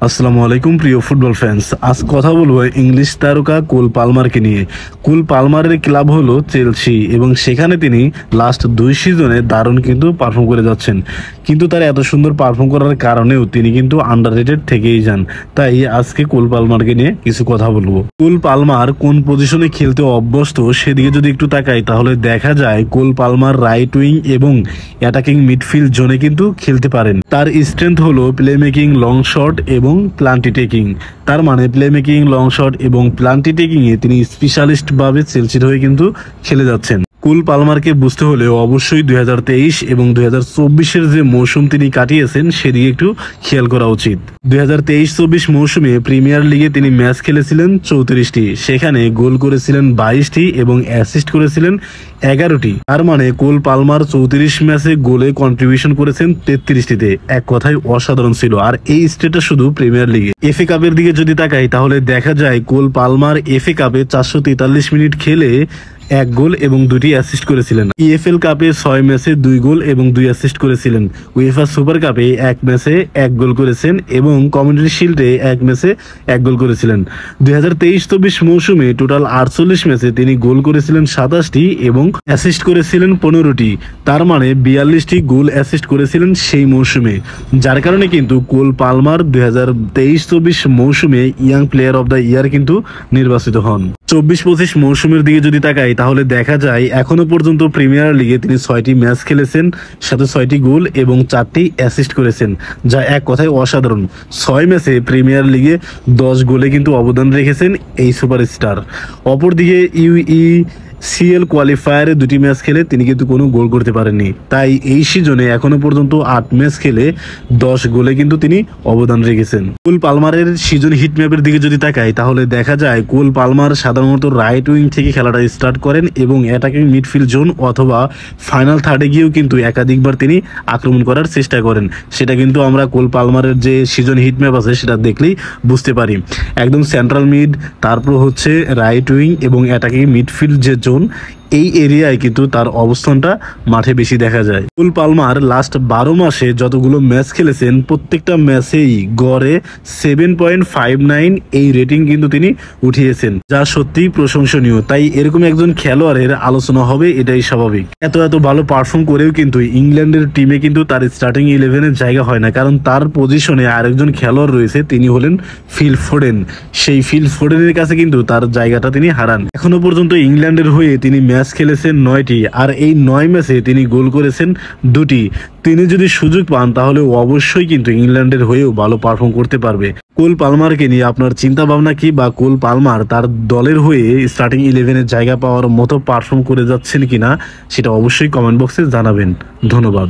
আসসালামু আলাইকুম প্রিয় ফুটবল ফ্যান্স। আজ কথা বলবো ইংলিশ তারকা কোল পালমারকে নিয়ে। কোল পালমারের ক্লাব হলো চেলসি এবং সেখানে তিনি লাস্ট 2 সিজনে দারুণ কিন্তু পারফর্ম করে যাচ্ছেন। কিন্তু তার এত সুন্দর পারফর্ম করার কারণেও তিনি কিন্তু আন্ডাররেটেড থেকেই যান। তাই আজকে কোল পালমারকে নিয়ে কিছু কথা বলবো। কোল পালমার কোন পজিশনে খেলতে অভ্যস্ত সেদিকে যদি একটু তাকাই তাহলে দেখা যায় কোল পালমার রাইট উইং এবং অ্যাটাকিং মিডফিল্ড জোনে কিন্তু খেলতে পারেন। তার স্ট্রেংথ হলো প্লে মেকিং, লং শট এবং প্লান্টি টেকিং। তার মানে প্লে মেকিং, লং শট এবং প্লান্টি টেকিং এ তিনি স্পেশালিস্ট ভাবে চেলসির হয়ে কিন্তু খেলে যাচ্ছেন। কোল পালমারকে বুঝতে হলে অবশ্যই 2023 এবং 2024-এর যে মৌসুম তিনি কাটিয়েছেন সেদিকে একটু খেয়াল করা উচিত। 2023-24 মৌসুমে প্রিমিয়ার লিগে তিনি ম্যাচ খেলেছিলেন 34টি, সেখানে গোল করেছিলেন 22টি এবং অ্যাসিস্ট করেছিলেন 11টি। তার মানে কোল পালমার 34 ম্যাচে গোলে কন্ট্রিবিউশন করেছেন 33টিতে। এক কথায় অসাধারণ ছিল। আর এই স্টেটটা শুধু প্রিমিয়ার লিগে। এফএ কাপের দিকে যদি তাকাই তাহলে দেখা যায় কোল পালমার এফএ কাপে 443 মিনিট খেলে 1 গোল এবং 2টি অ্যাসিস্ট করেছিলেন। ইএফএল কাপে 6 ম্যাচে 2 গোল এবং 2 অ্যাসিস্ট করেছিলেন। উয়েফা সুপার কাপে 1 ম্যাচে 1 গোল করেছেন এবং কমিউনিটি শিল্ডে 1 ম্যাচে 1 গোল করেছিলেন। 2023-24 মৌসুমে টোটাল 48 ম্যাচে তিনি গোল করেছিলেন 27টি এবং অ্যাসিস্ট করেছিলেন 15টি। তার মানে 42টি গোল অ্যাসিস্ট করেছিলেন সেই মৌসুমে, যার কারণে কিন্তু কোল পালমার 2023-24 মৌসুমে young player of the year কিন্তু নির্বাচিত হন। 24-25 মৌসুমের দিকে যদি তাকাই তাহলে দেখা যায় এখনো পর্যন্ত প্রিমিয়ার লিগে তিনি 6টি ম্যাচ খেলেছেন, সাথে 6টি গোল এবং 4টি অ্যাসিস্ট করেছেন, যা এক কথায় অসাধারণ। 6 ম্যাচে প্রিমিয়ার লিগে 10 গোলে কিন্তু অবদান রেখেছেন এই সুপারস্টার। অপরদিকে সিএল কোয়ালিফায়ারে 2টি ম্যাচ খেলে তিনি কিন্তু কোনো গোল করতে পারেননি। তাই এই সিজনে এখনো পর্যন্ত 8 ম্যাচ খেলে 10 গোলে কিন্তু তিনি অবদান রেখেছেন। কোল পালমারের সিজন হিট ম্যাপের দিকে যদি তাকাই তাহলে দেখা যায় কোল পালমার সাধারণত রাইট উইং থেকে খেলাটা স্টার্ট করেন এবং অ্যাটাকিং মিডফিল্ড জোন অথবা ফাইনাল থার্ডে গিয়েও কিন্তু একাধিকবার তিনি আক্রমণ করার চেষ্টা করেন। সেটা কিন্তু আমরা কোল পালমারের যে সিজন হিট ম্যাপ আছে সেটা দেখলেই বুঝতে পারি। একদম সেন্ট্রাল মিড, তারপর হচ্ছে রাইট উইং এবং অ্যাটাকিং মিডফিল্ড যে এই এরিয়ায় কিন্তু তার অবস্থানটা মাঠে বেশি দেখা যায়। কোল পালমার লাস্ট 12 মাসে যতগুলো ম্যাচ খেলেছেন প্রত্যেকটা ম্যাচেই গড়ে 7.59 এই রেটিং কিন্তু তিনি উঠিয়েছেন, যা সত্যিই প্রশংসনীয়। তাই এরকম একজন খেলোয়াড়ের আলোচনা হবে, এটাই স্বাভাবিক। এত ভালো পারফর্ম করেও কিন্তু ইংল্যান্ডের টিমে কিন্তু তার স্টার্টিং 11-এর জায়গা হয় না, কারণ তার পজিশনে আরেকজন খেলোয়াড় রয়েছে, তিনি হলেন ফিল ফোডেন। সেই ফিল ফোডেনের কাছে কিন্তু তার জায়গাটা তিনি হারান। এখনো পর্যন্ত ইংল্যান্ডের হয়ে তিনি ম্যাচ খেলেছেন 9টি, আর এই 9 ম্যাচে তিনি গোল করেছেন 2টি। তিনি যদি সুযোগ পান তাহলে অবশ্যই কিন্তু ইংল্যান্ডের হয়েও ভালো পারফর্ম করতে পারবে। কোল পালমারকে নিয়ে আপনার চিন্তা ভাবনা কি, বা কোল পালমার তার দলের হয়ে স্টার্টিং 11-এর জায়গা পাওয়ার মতো পারফর্ম করে যাচ্ছেন কিনা সেটা অবশ্যই কমেন্ট বক্সে জানাবেন। ধন্যবাদ।